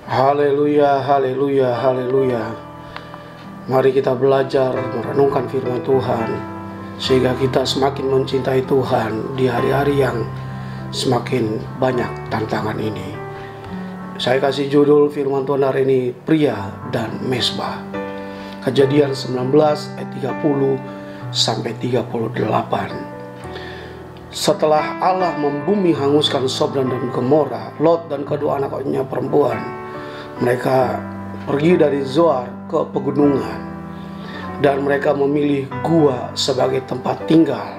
Haleluya, haleluya, haleluya. Mari kita belajar merenungkan firman Tuhan, sehingga kita semakin mencintai Tuhan di hari-hari yang semakin banyak tantangan ini. Saya kasih judul firman Tuhan hari ini, pria dan mesbah. Kejadian 19 ayat 30 sampai 38. Setelah Allah membumi hanguskan Sodom dan Gomora, Lot dan kedua anaknya perempuan, mereka pergi dari Zoar ke pegunungan, dan mereka memilih gua sebagai tempat tinggal.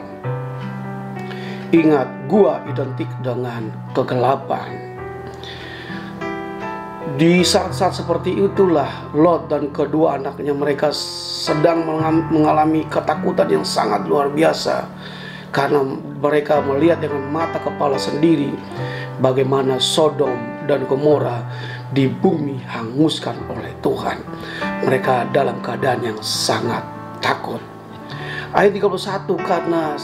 Ingat, gua identik dengan kegelapan. Di saat-saat seperti itulah Lot dan kedua anaknya mereka sedang mengalami ketakutan yang sangat luar biasa, karena mereka melihat dengan mata kepala sendiri bagaimana Sodom dan Gomora di bumi hanguskan oleh Tuhan. Mereka dalam keadaan yang sangat takut. Ayat 31, karena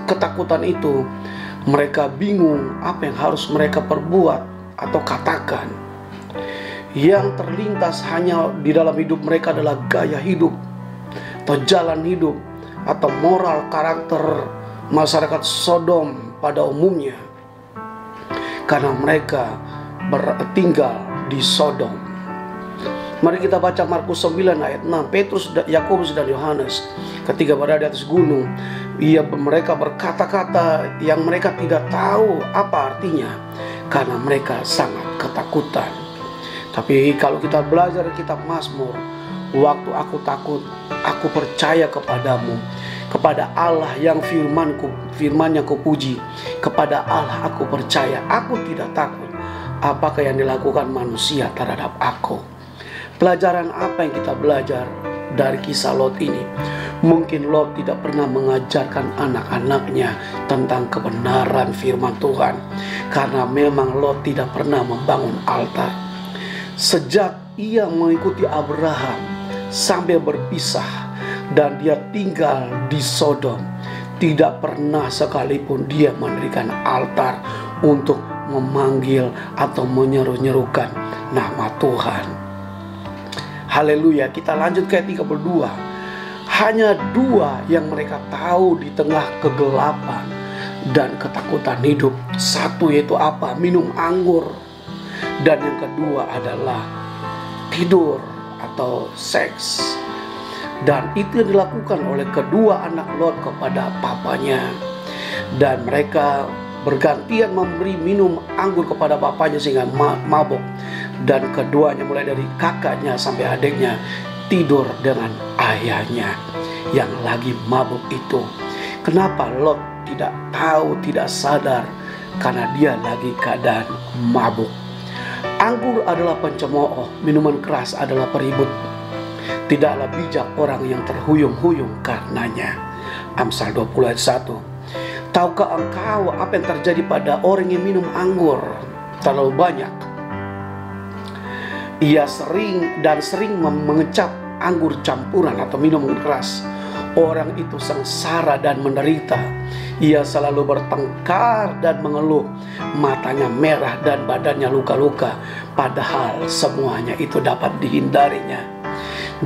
ketakutan itu mereka bingung apa yang harus mereka perbuat atau katakan. Yang terlintas hanya di dalam hidup mereka adalah gaya hidup atau jalan hidup atau moral karakter masyarakat Sodom pada umumnya, karena mereka tinggal di Sodom. Mari kita baca Markus 9 ayat 6. Petrus, Yakobus dan Yohanes ketika berada di atas gunung, mereka berkata-kata yang mereka tidak tahu apa artinya, karena mereka sangat ketakutan. Tapi kalau kita belajar kitab Mazmur, waktu aku takut, aku percaya kepadamu, kepada Allah yang firman-Nya kupuji, kepada Allah aku percaya, aku tidak takut apakah yang dilakukan manusia terhadap aku. Pelajaran apa yang kita belajar dari kisah Lot ini? Mungkin Lot tidak pernah mengajarkan anak-anaknya tentang kebenaran firman Tuhan, karena memang Lot tidak pernah membangun altar. Sejak ia mengikuti Abraham sampai berpisah dan dia tinggal di Sodom, tidak pernah sekalipun dia mendirikan altar untuk memanggil atau menyeru-nyerukan nama Tuhan. Haleluya. Kita lanjut ke ayat 32. Hanya dua yang mereka tahu di tengah kegelapan dan ketakutan hidup. Satu yaitu apa? Minum anggur. Dan yang kedua adalah tidur atau seks. Dan itu yang dilakukan oleh kedua anak Lot kepada papanya. Dan mereka bergantian memberi minum anggur kepada papanya sehingga mabuk. Dan keduanya, mulai dari kakaknya sampai adiknya, tidur dengan ayahnya yang lagi mabuk itu. Kenapa Lot tidak tahu, tidak sadar? Karena dia lagi keadaan mabuk. Anggur adalah pencemooh, minuman keras adalah peribut. Tidaklah bijak orang yang terhuyung-huyung karenanya. Amsal 20 ayat 1. Tahukah engkau apa yang terjadi pada orang yang minum anggur terlalu banyak? Ia sering mengecap anggur campuran atau minuman keras. Orang itu sengsara dan menderita. Ia selalu bertengkar dan mengeluh. Matanya merah dan badannya luka-luka. Padahal semuanya itu dapat dihindarinya.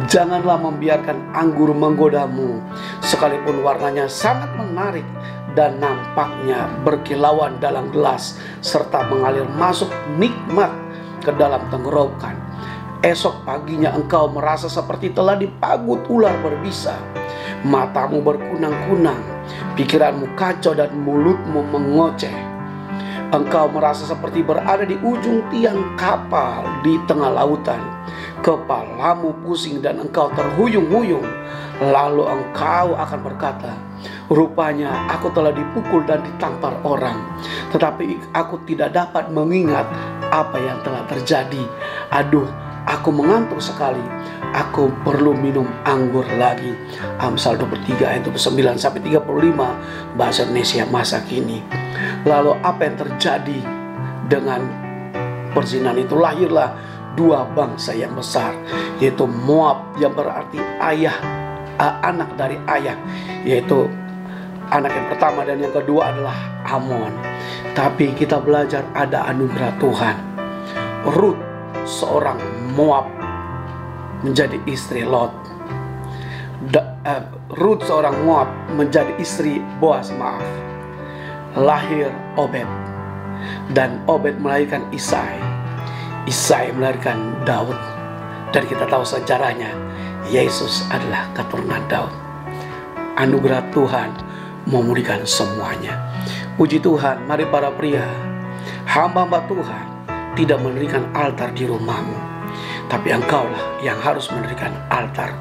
Janganlah membiarkan anggur menggodamu, sekalipun warnanya sangat menarik dan nampaknya berkilauan dalam gelas, serta mengalir masuk nikmat ke dalam tenggorokan. Esok paginya engkau merasa seperti telah dipagut ular berbisa. Matamu berkunang-kunang, pikiranmu kacau dan mulutmu mengoceh. Engkau merasa seperti berada di ujung tiang kapal di tengah lautan. Kepalamu pusing dan engkau terhuyung-huyung. Lalu engkau akan berkata, rupanya aku telah dipukul dan ditampar orang, tetapi aku tidak dapat mengingat apa yang telah terjadi. Aduh, aku mengantuk sekali. Aku perlu minum anggur lagi. Amsal 23 ayat 29 sampai 35 bahasa Indonesia masa kini. Lalu apa yang terjadi dengan perzinahan itu? Lahirlah dua bangsa yang besar, yaitu Moab yang berarti anak dari ayah, yaitu anak yang pertama, dan yang kedua adalah Amon. Tapi kita belajar ada anugerah Tuhan. Rut seorang Moab menjadi istri Lot. Ruth seorang Moab menjadi istri Boaz, lahir Obed, dan Obed melahirkan Isai. Isai melahirkan Daud, dan kita tahu sejarahnya, Yesus adalah keturunan Daud. Anugerah Tuhan memulihkan semuanya. Puji Tuhan. Mari para pria, hamba-hamba Tuhan tidak mendirikan altar di rumahmu, tapi engkaulah yang harus mendirikan altar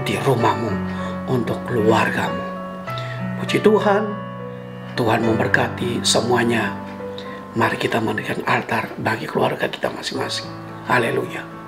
di rumahmu untuk keluargamu. Puji Tuhan. Tuhan memberkati semuanya. Mari kita mendirikan altar bagi keluarga kita masing-masing. Haleluya.